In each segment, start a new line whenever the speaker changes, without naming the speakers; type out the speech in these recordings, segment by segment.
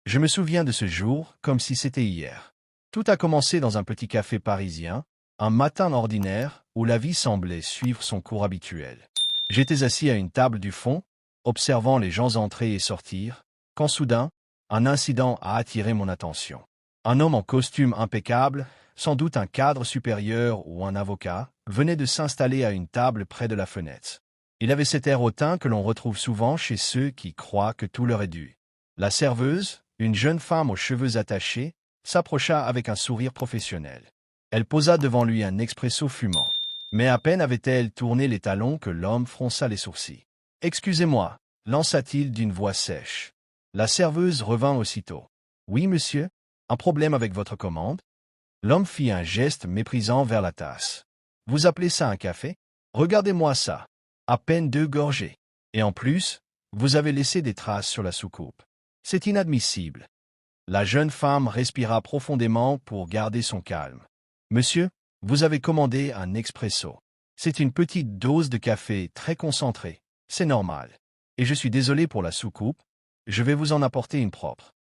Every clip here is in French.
Je me souviens de ce jour comme si c'était hier. Tout a commencé dans un petit café parisien, un matin ordinaire où la vie semblait suivre son cours habituel. J'étais assis à une table du fond, observant les gens entrer et sortir, quand soudain, un incident a attiré mon attention. Un homme en costume impeccable, sans doute un cadre supérieur ou un avocat, venait de s'installer à une table près de la fenêtre. Il avait cet air hautain que l'on retrouve souvent chez ceux qui croient que tout leur est dû. La serveuse, une jeune femme aux cheveux attachés, s'approcha avec un sourire professionnel. Elle posa devant lui un expresso fumant. Mais à peine avait-elle tourné les talons que l'homme fronça les sourcils. « Excusez-moi » lança-t-il d'une voix sèche. La serveuse revint aussitôt. « Oui, monsieur, un problème avec votre commande ?» L'homme fit un geste méprisant vers la tasse. « Vous appelez ça un café? Regardez-moi ça. À peine 2 gorgées. Et en plus, vous avez laissé des traces sur la soucoupe. C'est inadmissible. » La jeune femme respira profondément pour garder son calme. « Monsieur, vous avez commandé un expresso. C'est une petite dose de café très concentrée. C'est normal. Et je suis désolé pour la soucoupe. Je vais vous en apporter une propre. »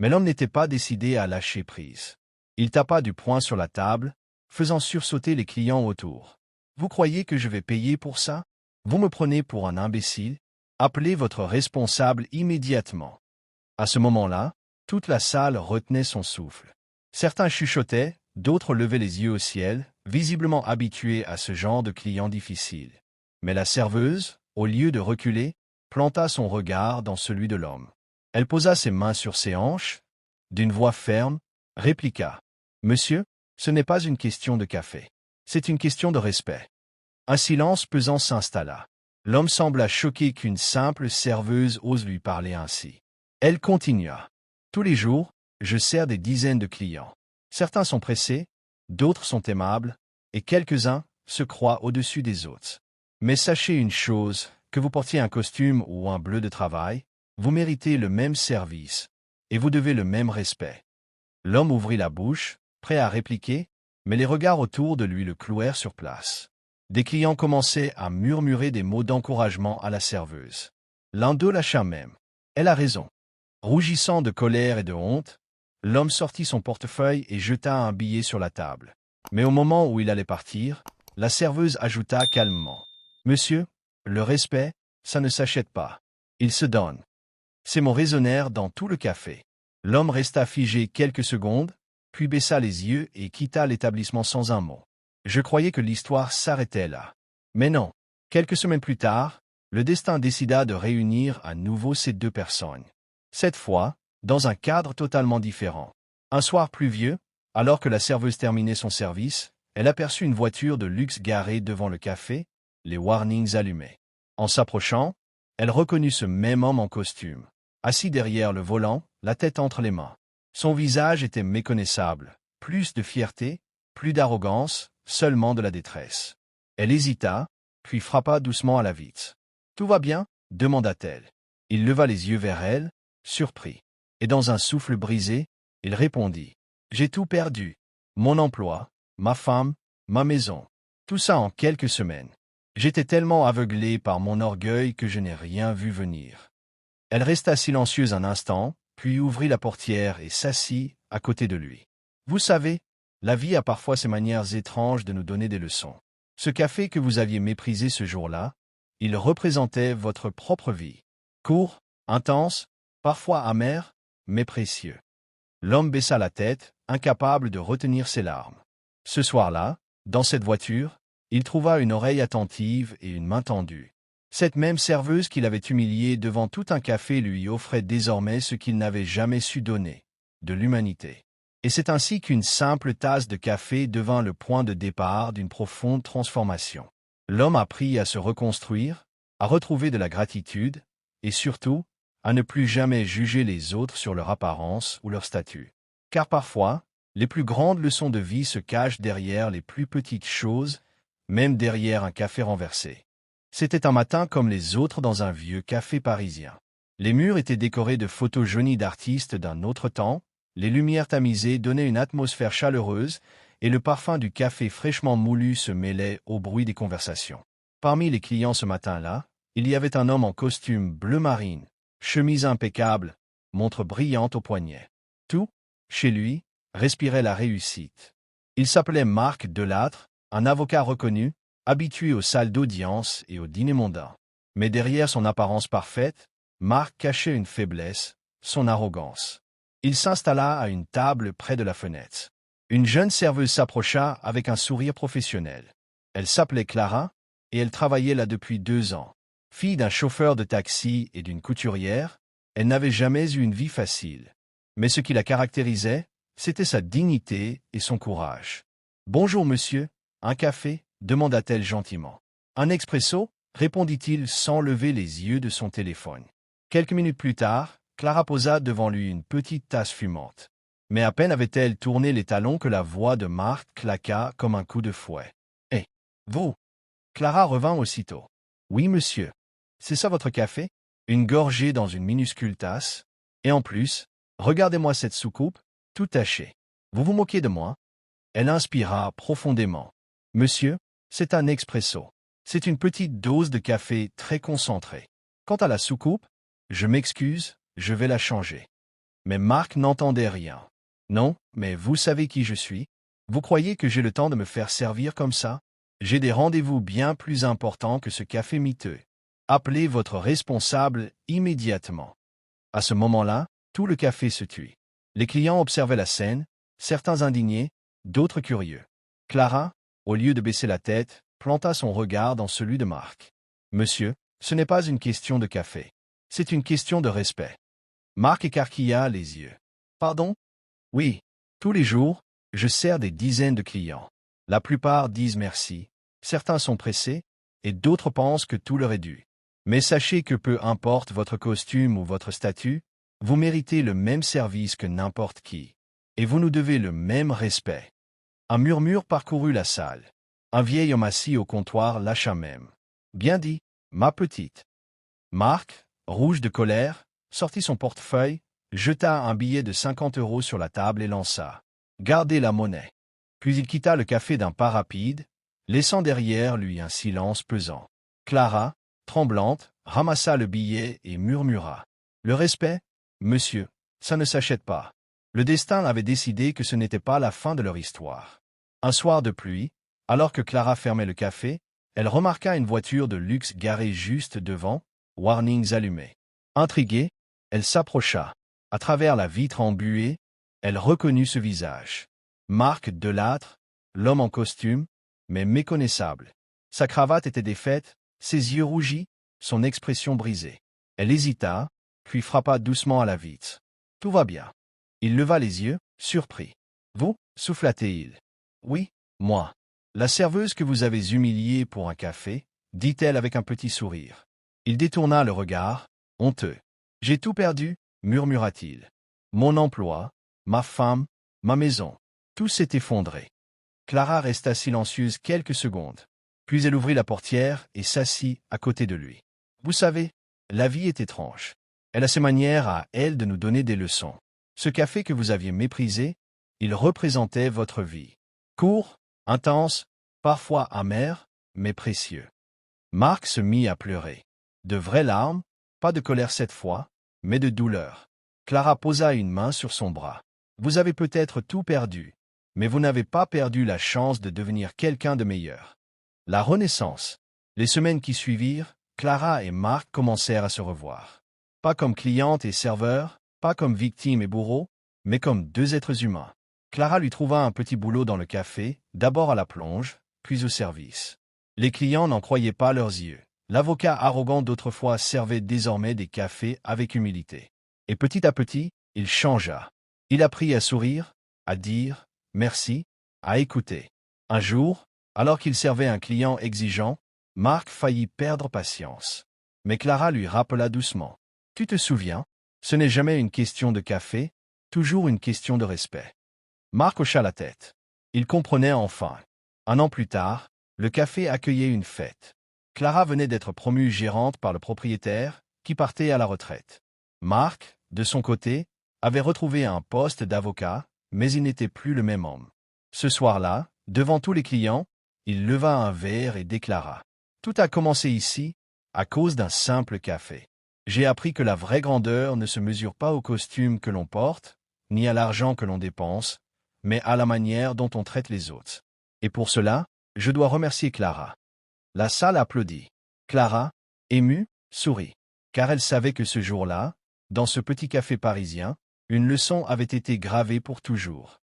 Mais l'homme n'était pas décidé à lâcher prise. Il tapa du poing sur la table, faisant sursauter les clients autour. « Vous croyez que je vais payer pour ça? Vous me prenez pour un imbécile? Appelez votre responsable immédiatement. » À ce moment-là, toute la salle retenait son souffle. Certains chuchotaient, d'autres levaient les yeux au ciel, visiblement habitués à ce genre de clients difficiles. Mais la serveuse, au lieu de reculer, planta son regard dans celui de l'homme. Elle posa ses mains sur ses hanches, d'une voix ferme, répliqua. « Monsieur, ce n'est pas une question de café. C'est une question de respect. » Un silence pesant s'installa. L'homme sembla choqué qu'une simple serveuse ose lui parler ainsi. Elle continua. « Tous les jours, je sers des dizaines de clients. Certains sont pressés, d'autres sont aimables, et quelques-uns se croient au-dessus des autres. Mais sachez une chose, que vous portiez un costume ou un bleu de travail, vous méritez le même service, et vous devez le même respect. » L'homme ouvrit la bouche, prêt à répliquer, mais les regards autour de lui le clouèrent sur place. Des clients commençaient à murmurer des mots d'encouragement à la serveuse. L'un d'eux lâcha même. « Elle a raison. » Rougissant de colère et de honte, l'homme sortit son portefeuille et jeta un billet sur la table. Mais au moment où il allait partir, la serveuse ajouta calmement. « Monsieur, le respect, ça ne s'achète pas. Il se donne. » Ces mots résonnèrent dans tout le café. L'homme resta figé quelques secondes, puis baissa les yeux et quitta l'établissement sans un mot. Je croyais que l'histoire s'arrêtait là. Mais non. Quelques semaines plus tard, le destin décida de réunir à nouveau ces deux personnes. Cette fois, dans un cadre totalement différent. Un soir pluvieux, alors que la serveuse terminait son service, elle aperçut une voiture de luxe garée devant le café, les warnings allumés. En s'approchant, elle reconnut ce même homme en costume, assis derrière le volant, la tête entre les mains. Son visage était méconnaissable, plus de fierté, plus d'arrogance, seulement de la détresse. Elle hésita, puis frappa doucement à la vitre. « Tout va bien ?» demanda-t-elle. Il leva les yeux vers elle, surpris. Et dans un souffle brisé, il répondit. « J'ai tout perdu. Mon emploi, ma femme, ma maison. Tout ça en quelques semaines. J'étais tellement aveuglé par mon orgueil que je n'ai rien vu venir. » Elle resta silencieuse un instant, puis ouvrit la portière et s'assit à côté de lui. « Vous savez, la vie a parfois ses manières étranges de nous donner des leçons. Ce café que vous aviez méprisé ce jour-là, il représentait votre propre vie. Court, intense, parfois amer, mais précieux. » L'homme baissa la tête, incapable de retenir ses larmes. Ce soir-là, dans cette voiture, il trouva une oreille attentive et une main tendue. Cette même serveuse qu'il avait humiliée devant tout un café lui offrait désormais ce qu'il n'avait jamais su donner, de l'humanité. Et c'est ainsi qu'une simple tasse de café devint le point de départ d'une profonde transformation. L'homme apprit à se reconstruire, à retrouver de la gratitude, et surtout, à ne plus jamais juger les autres sur leur apparence ou leur statut. Car parfois, les plus grandes leçons de vie se cachent derrière les plus petites choses, même derrière un café renversé. C'était un matin comme les autres dans un vieux café parisien. Les murs étaient décorés de photos jaunies d'artistes d'un autre temps, les lumières tamisées donnaient une atmosphère chaleureuse, et le parfum du café fraîchement moulu se mêlait au bruit des conversations. Parmi les clients ce matin-là, il y avait un homme en costume bleu marine, chemise impeccable, montre brillante au poignet. Tout, chez lui, respirait la réussite. Il s'appelait Marc Delattre, un avocat reconnu, habitué aux salles d'audience et aux dîners mondains. Mais derrière son apparence parfaite, Marc cachait une faiblesse, son arrogance. Il s'installa à une table près de la fenêtre. Une jeune serveuse s'approcha avec un sourire professionnel. Elle s'appelait Clara, et elle travaillait là depuis 2 ans. Fille d'un chauffeur de taxi et d'une couturière, elle n'avait jamais eu une vie facile. Mais ce qui la caractérisait, c'était sa dignité et son courage. « Bonjour monsieur, un café ?» demanda-t-elle gentiment. « Un expresso ?» répondit-il sans lever les yeux de son téléphone. Quelques minutes plus tard, Clara posa devant lui une petite tasse fumante. Mais à peine avait-elle tourné les talons que la voix de Marc claqua comme un coup de fouet. « Hé, vous !» Clara revint aussitôt. « Oui, monsieur. C'est ça votre café ?» Une gorgée dans une minuscule tasse. Et en plus, regardez-moi cette soucoupe, tout tachée. Vous vous moquez de moi? Elle inspira profondément. « Monsieur, c'est un expresso. C'est une petite dose de café très concentrée. Quant à la soucoupe, je m'excuse, je vais la changer. » Mais Marc n'entendait rien. « Non, mais vous savez qui je suis? Vous croyez que j'ai le temps de me faire servir comme ça? J'ai des rendez-vous bien plus importants que ce café miteux. Appelez votre responsable immédiatement. » À ce moment-là, tout le café se tut. Les clients observaient la scène, certains indignés, d'autres curieux. Clara, au lieu de baisser la tête, planta son regard dans celui de Marc. « Monsieur, ce n'est pas une question de café. C'est une question de respect. » Marc écarquilla les yeux. « Pardon? Oui, tous les jours, je sers des dizaines de clients. La plupart disent merci, certains sont pressés, et d'autres pensent que tout leur est dû. Mais sachez que peu importe votre costume ou votre statut, vous méritez le même service que n'importe qui. Et vous nous devez le même respect. » Un murmure parcourut la salle. Un vieil homme assis au comptoir lâcha même. « Bien dit, ma petite. » Marc, rouge de colère, sortit son portefeuille, jeta un billet de 50 € sur la table et lança. « Gardez la monnaie. » Puis il quitta le café d'un pas rapide, laissant derrière lui un silence pesant. Clara, tremblante, ramassa le billet et murmura. « Le respect, monsieur, ça ne s'achète pas. » Le destin avait décidé que ce n'était pas la fin de leur histoire. Un soir de pluie, alors que Clara fermait le café, elle remarqua une voiture de luxe garée juste devant, warnings allumés. Intriguée, elle s'approcha. À travers la vitre embuée, elle reconnut ce visage. Marc Delattre, l'homme en costume, mais méconnaissable. Sa cravate était défaite, ses yeux rougis, son expression brisée. Elle hésita, puis frappa doucement à la vitre. « Tout va bien. » Il leva les yeux, surpris. « Vous » souffla-t-il. « Oui, moi. La serveuse que vous avez humiliée pour un café, » dit-elle avec un petit sourire. Il détourna le regard, honteux. « J'ai tout perdu, » murmura-t-il. « Mon emploi, ma femme, ma maison. Tout s'est effondré. » Clara resta silencieuse quelques secondes. Puis elle ouvrit la portière et s'assit à côté de lui. « Vous savez, la vie est étrange. Elle a ses manières à elle de nous donner des leçons. Ce café que vous aviez méprisé, il représentait votre vie. Court, intense, parfois amer, mais précieux. » Marc se mit à pleurer. De vraies larmes, pas de colère cette fois, mais de douleur. Clara posa une main sur son bras. « Vous avez peut-être tout perdu, mais vous n'avez pas perdu la chance de devenir quelqu'un de meilleur. » La renaissance. Les semaines qui suivirent, Clara et Marc commencèrent à se revoir. Pas comme cliente et serveur, pas comme victime et bourreau, mais comme 2 êtres humains. Clara lui trouva un petit boulot dans le café, d'abord à la plonge, puis au service. Les clients n'en croyaient pas leurs yeux. L'avocat arrogant d'autrefois servait désormais des cafés avec humilité. Et petit à petit, il changea. Il apprit à sourire, à dire « merci », à écouter. Un jour, alors qu'il servait un client exigeant, Marc faillit perdre patience. Mais Clara lui rappela doucement. « Tu te souviens, ce n'est jamais une question de café, toujours une question de respect. » Marc hocha la tête. Il comprenait enfin. 1 an plus tard, le café accueillait une fête. Clara venait d'être promue gérante par le propriétaire, qui partait à la retraite. Marc, de son côté, avait retrouvé un poste d'avocat, mais il n'était plus le même homme. Ce soir-là, devant tous les clients, il leva un verre et déclara. « Tout a commencé ici, à cause d'un simple café. J'ai appris que la vraie grandeur ne se mesure pas au costume que l'on porte, ni à l'argent que l'on dépense, mais à la manière dont on traite les autres. Et pour cela, je dois remercier Clara. La salle applaudit. Clara, émue, sourit, car elle savait que ce jour-là, dans ce petit café parisien, une leçon avait été gravée pour toujours.